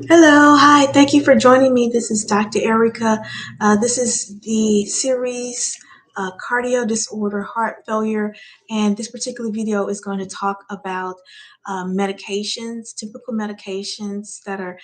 Hello, hi, thank you for joining me. This is Dr. Erica. This is the series Cardio Disorder, Heart Failure, and this particular video is going to talk about medications, typical medications that are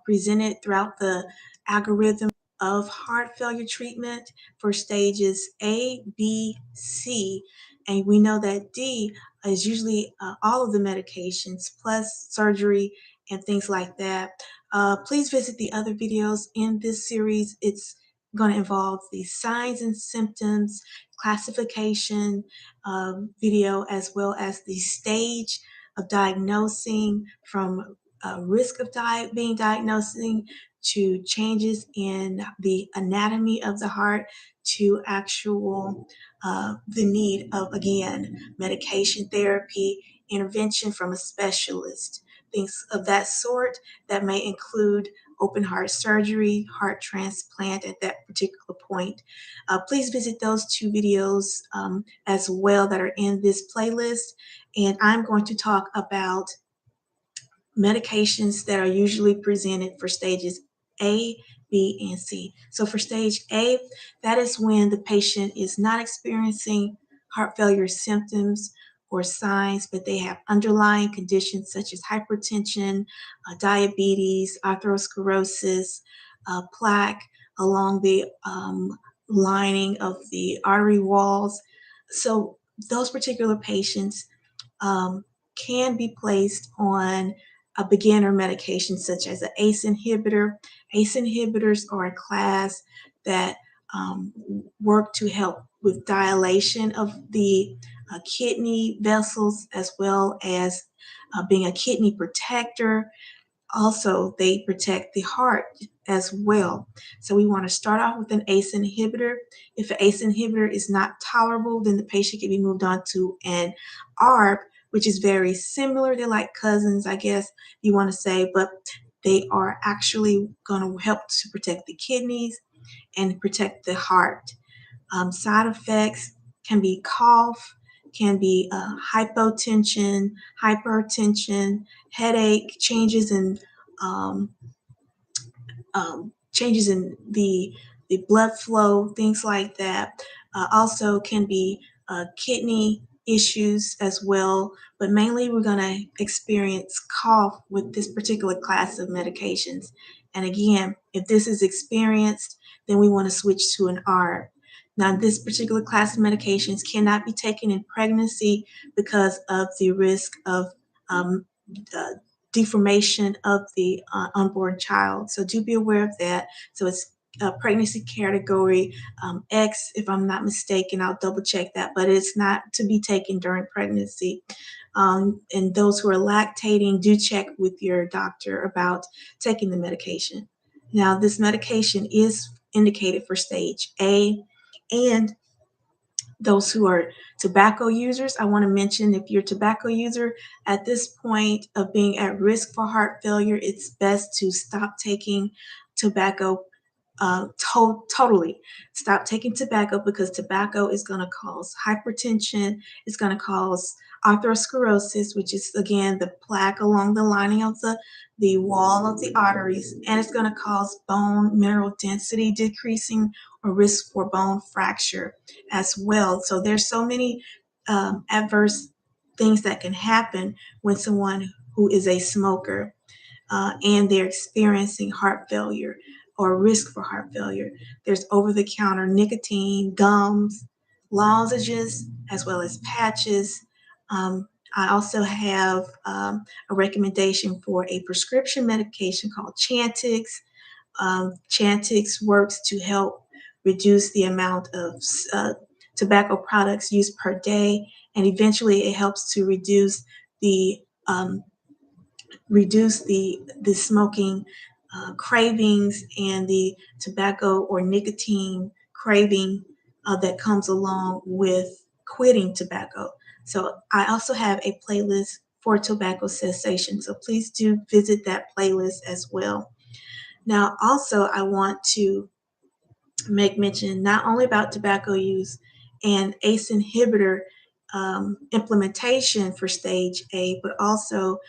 presented throughout the algorithm of heart failure treatment for stages A, B, C, and we know that D is usually all of the medications plus surgery and things like that. Please visit the other videos in this series. It's going to involve the signs and symptoms classification video, as well as the stage of diagnosing, from risk of being diagnosing to changes in the anatomy of the heart to actual the need of, again, medication therapy, intervention from a specialist, things of that sort that may include open heart surgery, heart transplant at that particular point. Please visit those two videos as well that are in this playlist. And I'm going to talk about medications that are usually presented for stages A, B, and C. So for stage A, that is when the patient is not experiencing heart failure symptoms or signs, but they have underlying conditions such as hypertension, diabetes, atherosclerosis, plaque along the lining of the artery walls. So those particular patients um, can be placed on a beginner medication such as an ACE inhibitor. ACE inhibitors are a class that um, work to help with dilation of the kidney vessels, as well as being a kidney protector. Also, they protect the heart as well. So we want to start off with an ACE inhibitor. If an ACE inhibitor is not tolerable, then the patient can be moved on to an ARB, which is very similar. They're like cousins, I guess you want to say, but they are actually going to help to protect the kidneys and protect the heart. Side effects can be cough, can be hypotension, hypertension, headache, um, changes in the blood flow, things like that. Also can be kidney issues as well, but mainly we're going to experience cough with this particular class of medications. And again, if this is experienced, then we want to switch to an ARB. Now, this particular class of medications cannot be taken in pregnancy because of the risk of um, uh, deformation of the unborn child. So do be aware of that. So it's pregnancy category X, if I'm not mistaken. I'll double check that, but it's not to be taken during pregnancy. And those who are lactating, do check with your doctor about taking the medication. Now, this medication is indicated for stage A, and those who are tobacco users, I want to mention, if you're a tobacco user at this point of being at risk for heart failure, it's best to stop taking tobacco totally. Stop taking tobacco, because tobacco is going to cause hypertension. It's going to cause atherosclerosis, which is, again, the plaque along the lining of the wall of the arteries, and it's going to cause bone mineral density decreasing or risk for bone fracture as well. So there's so many adverse things that can happen when someone who is a smoker and they're experiencing heart failure or risk for heart failure. There's over-the-counter nicotine, gums, lozenges, as well as patches. I also have a recommendation for a prescription medication called Chantix. Chantix works to help reduce the amount of tobacco products used per day, and eventually it helps to the um, reduce the smoking cravings and the tobacco or nicotine craving that comes along with quitting tobacco. So I also have a playlist for tobacco cessation. So please do visit that playlist as well. Now, also, I want to make mention not only about tobacco use and ACE inhibitor implementation for stage A, but also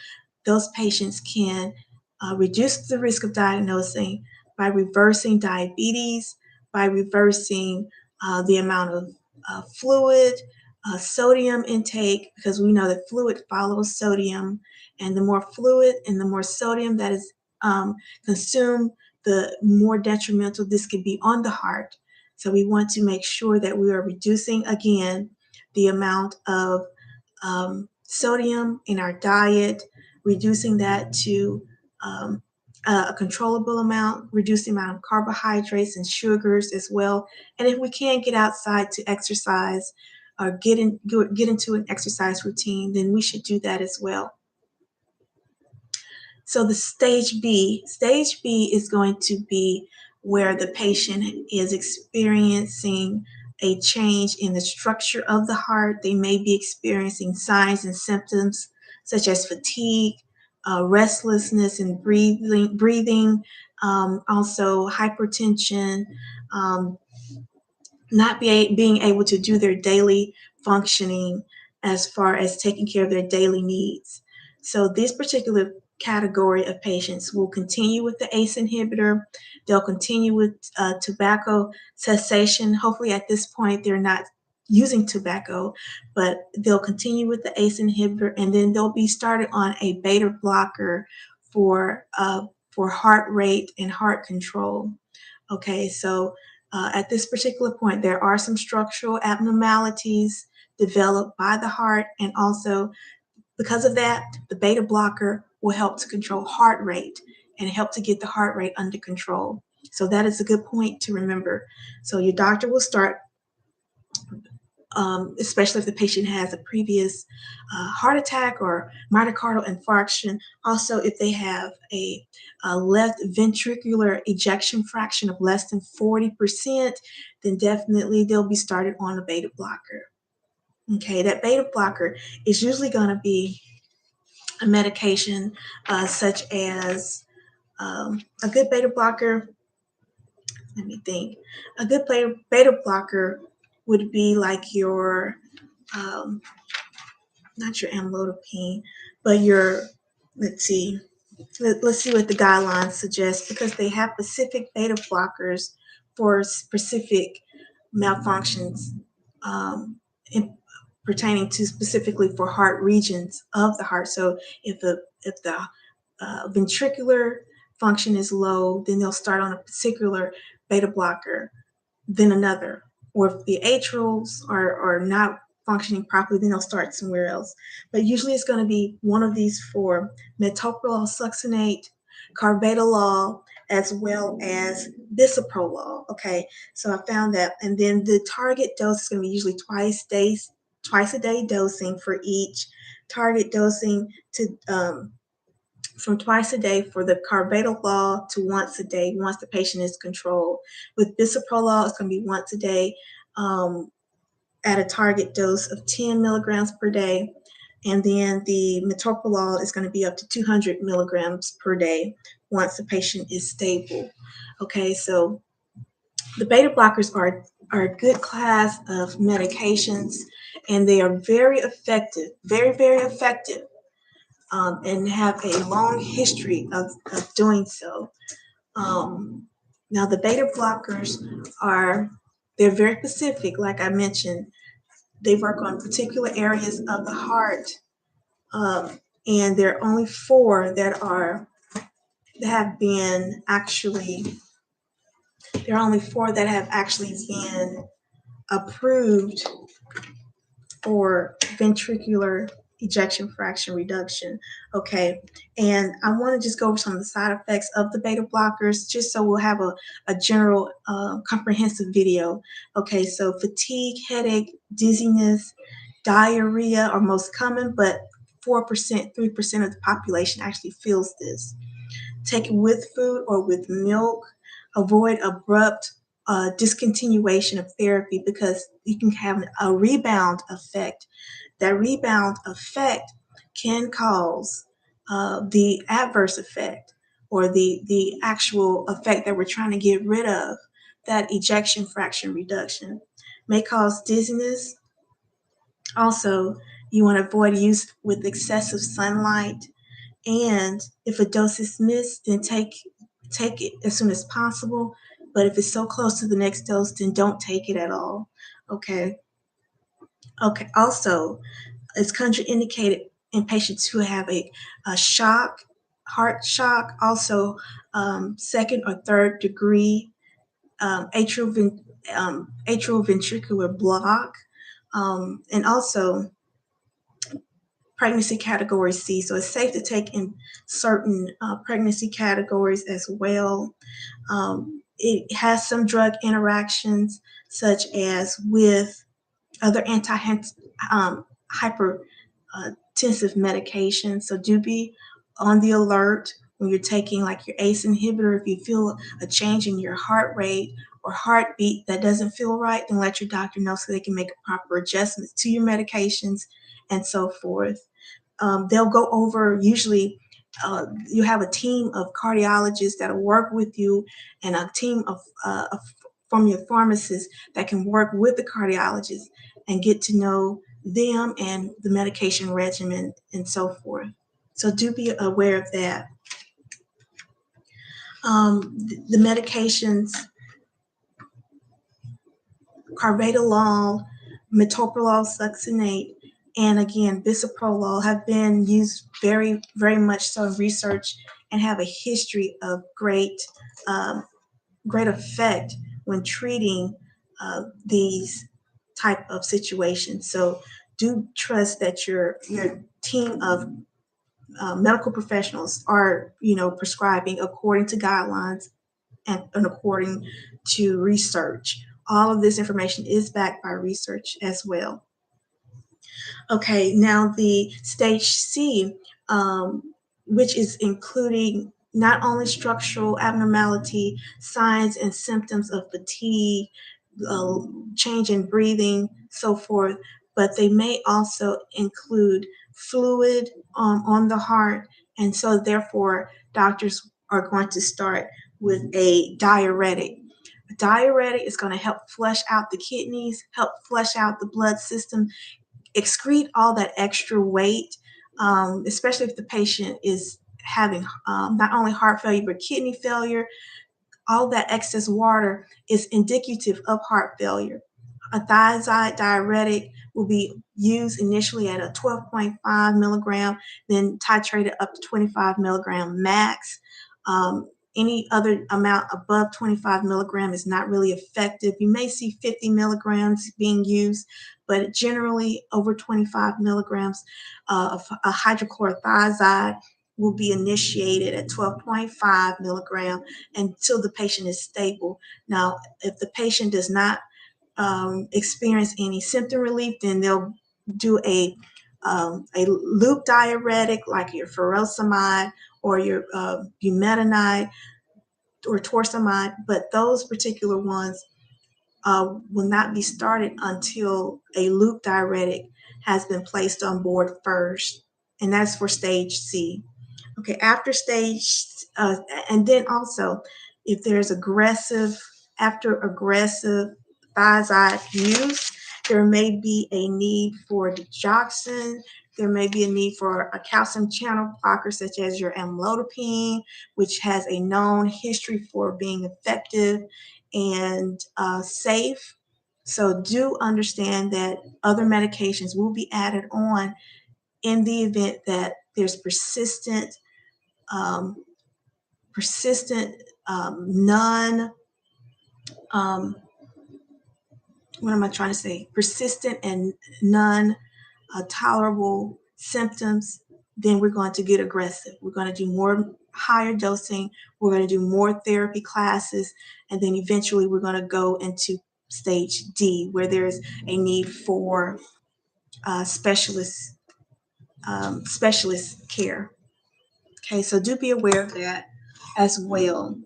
those patients can reduce the risk of diagnosing by reversing diabetes, by reversing the amount of fluid, sodium intake, because we know that fluid follows sodium, and the more fluid and the more sodium that is consumed, the more detrimental this could be on the heart. So we want to make sure that we are reducing, again, the amount of sodium in our diet, reducing that to um, a controllable amount, reduce the amount of carbohydrates and sugars as well. And if we can't get outside to exercise or get into an exercise routine, then we should do that as well. So the stage B is going to be where the patient is experiencing a change in the structure of the heart. They may be experiencing signs and symptoms such as fatigue, restlessness and breathing, also hypertension, um, not being able to do their daily functioning as far as taking care of their daily needs. So this particular category of patients will continue with the ACE inhibitor. They'll continue with tobacco cessation. Hopefully at this point they're not using tobacco, but they'll continue with the ACE inhibitor, and then they'll be started on a beta blocker for heart rate and heart control. Okay, so at this particular point, there are some structural abnormalities developed by the heart, and also because of that, the beta blocker will help to control heart rate and help to get the heart rate under control. So that is a good point to remember. So your doctor will start, especially if the patient has a previous heart attack or myocardial infarction. Also, if they have a left ventricular ejection fraction of less than 40%, then definitely they'll be started on a beta blocker. Okay, that beta blocker is usually going to be a medication such as a good beta blocker. Let me think. A good beta blocker would be like your um, not your amlodipine, but your, let's see, let's see what the guidelines suggest, because they have specific beta blockers for specific malfunctions um, in, pertaining to specifically for heart regions of the heart. So if the ventricular function is low, then they'll start on a particular beta blocker, then another. Or if the atrials are not functioning properly, then they'll start somewhere else. But usually it's going to be one of these four: metoprolol succinate, carvedilol, as well as bisoprolol. Okay, so I found that. And then the target dose is going to be usually twice a day dosing for each. Target dosing to from twice a day for the carvedilol to once a day once the patient is controlled. With bisoprolol, it's going to be once a day at a target dose of 10 milligrams per day. And then the metoprolol is going to be up to 200 milligrams per day once the patient is stable. Okay, so the beta blockers are a good class of medications, and they are very effective, very, very effective, and have a long history of doing so. Now, the beta blockers they're very specific, like I mentioned. They work on particular areas of the heart, and there are only four that have been actually. There are only four that have actually been approved for ventricular ejection fraction reduction. Okay, and I want to just go over some of the side effects of the beta blockers, just so we'll have a general comprehensive video. Okay, so fatigue, headache, dizziness, diarrhea are most common, but 4%, 3% of the population actually feels this. Take it with food or with milk. Avoid abrupt discontinuation of therapy, because you can have a rebound effect. That rebound effect can cause the adverse effect, or the actual effect that we're trying to get rid of, that ejection fraction reduction, may cause dizziness. Also, you want to avoid use with excessive sunlight, And if a dose is missed, then take it as soon as possible. But if it's so close to the next dose, then don't take it at all. Okay. Okay. Also, it's contraindicated in patients who have a shock, heart shock, also second or third degree atrioventricular block, and also pregnancy category C. So it's safe to take in certain pregnancy categories as well. It has some drug interactions, such as with other hypertensive medications. So do be on the alert when you're taking like your ACE inhibitor. If you feel a change in your heart rate or heartbeat that doesn't feel right, then let your doctor know so they can make proper adjustments to your medications and so forth. They'll go over, usually you have a team of cardiologists that'll work with you, and a team from your pharmacists that can work with the cardiologist and get to know them and the medication regimen and so forth. So do be aware of that. The medications, carvedilol, metoprolol succinate, and again, bisoprolol have been used very, very much so in research and have a history of um, great effect when treating these type of situations. So do trust that your team of medical professionals are, prescribing according to guidelines and according to research. All of this information is backed by research as well. Okay, now the stage C, which is including not only structural abnormality, signs and symptoms of fatigue, uh, change in breathing, so forth, but they may also include fluid on the heart. And so, therefore, doctors are going to start with a diuretic. A diuretic is going to help flush out the kidneys, help flush out the blood system, excrete all that extra weight, especially if the patient is having not only heart failure but kidney failure. All that excess water is indicative of heart failure. A thiazide diuretic will be used initially at a 12.5 milligram, then titrated up to 25 milligram max. Any other amount above 25 milligram is not really effective. You may see 50 milligrams being used, but generally over 25 milligrams of a hydrochlorothiazide will be initiated at 12.5 milligram until the patient is stable. Now, if the patient does not experience any symptom relief, then they'll do a loop diuretic like your furosemide or your bumetanide or torsemide, but those particular ones will not be started until a loop diuretic has been placed on board first, and that's for stage C. Okay, after stage, and then also, if there's after aggressive thiazide use, there may be a need for digoxin. There may be a need for a calcium channel blocker, such as your amlodipine, which has a known history for being effective and safe. So do understand that other medications will be added on in the event that there's um, persistent non what am I trying to say? Persistent and non tolerable symptoms, then we're going to get aggressive. We're going to do more higher dosing. We're going to do more therapy classes, and then eventually we're going to go into stage D, where there's a need for specialist care. Okay, so do be aware of that as well.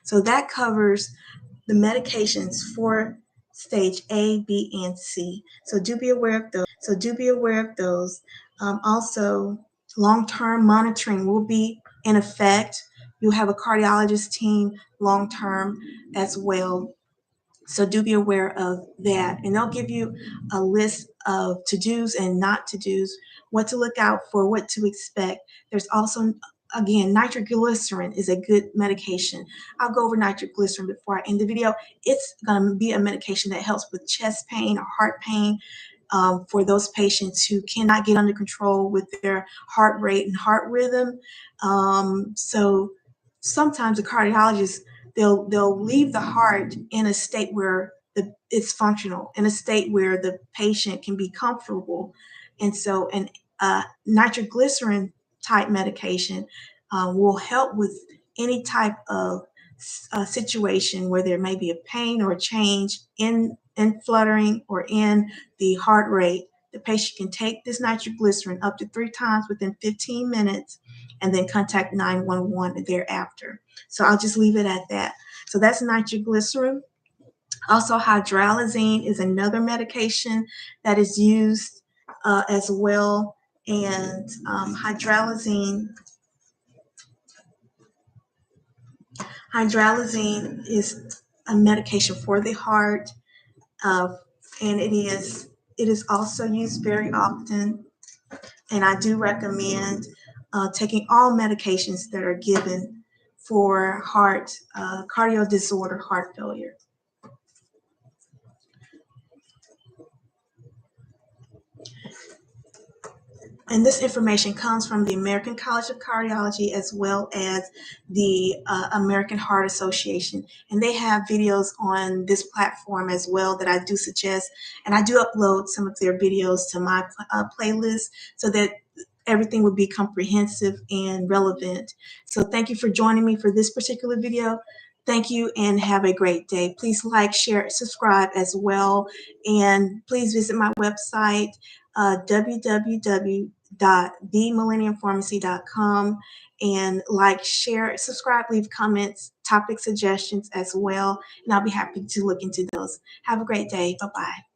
So that covers the medications for stage A, B, and C. So do be aware of those. Also, long-term monitoring will be in effect. You'll have a cardiologist team long-term as well. So do be aware of that. And they'll give you a list of to-dos and not to-dos, what to look out for, what to expect. There's also, again, nitroglycerin is a good medication. I'll go over nitroglycerin before I end the video. It's going to be a medication that helps with chest pain or heart pain, for those patients who cannot get under control with their heart rate and heart rhythm. So sometimes the cardiologist, they'll leave the heart in a state where it's functional, in a state where the patient can be comfortable. And so an nitroglycerin type medication will help with any type of situation where there may be a pain or a change in fluttering or in the heart rate. The patient can take this nitroglycerin up to 3 times within 15 minutes and then contact 911 thereafter. So I'll just leave it at that. So that's nitroglycerin. Also, hydralazine is another medication that is used as well. And hydralazine is a medication for the heart, and it is also used very often. And I do recommend taking all medications that are given for heart cardio disorder, heart failure. And this information comes from the American College of Cardiology as well as the American Heart Association. And they have videos on this platform as well that I do suggest. And I do upload some of their videos to my playlist so that everything would be comprehensive and relevant. So thank you for joining me for this particular video. Thank you and have a great day. Please like, share, subscribe as well. And please visit my website, www.themillenniumpharmacy.com, and like, share, subscribe, leave comments, topic suggestions as well. And I'll be happy to look into those. Have a great day. Bye-bye.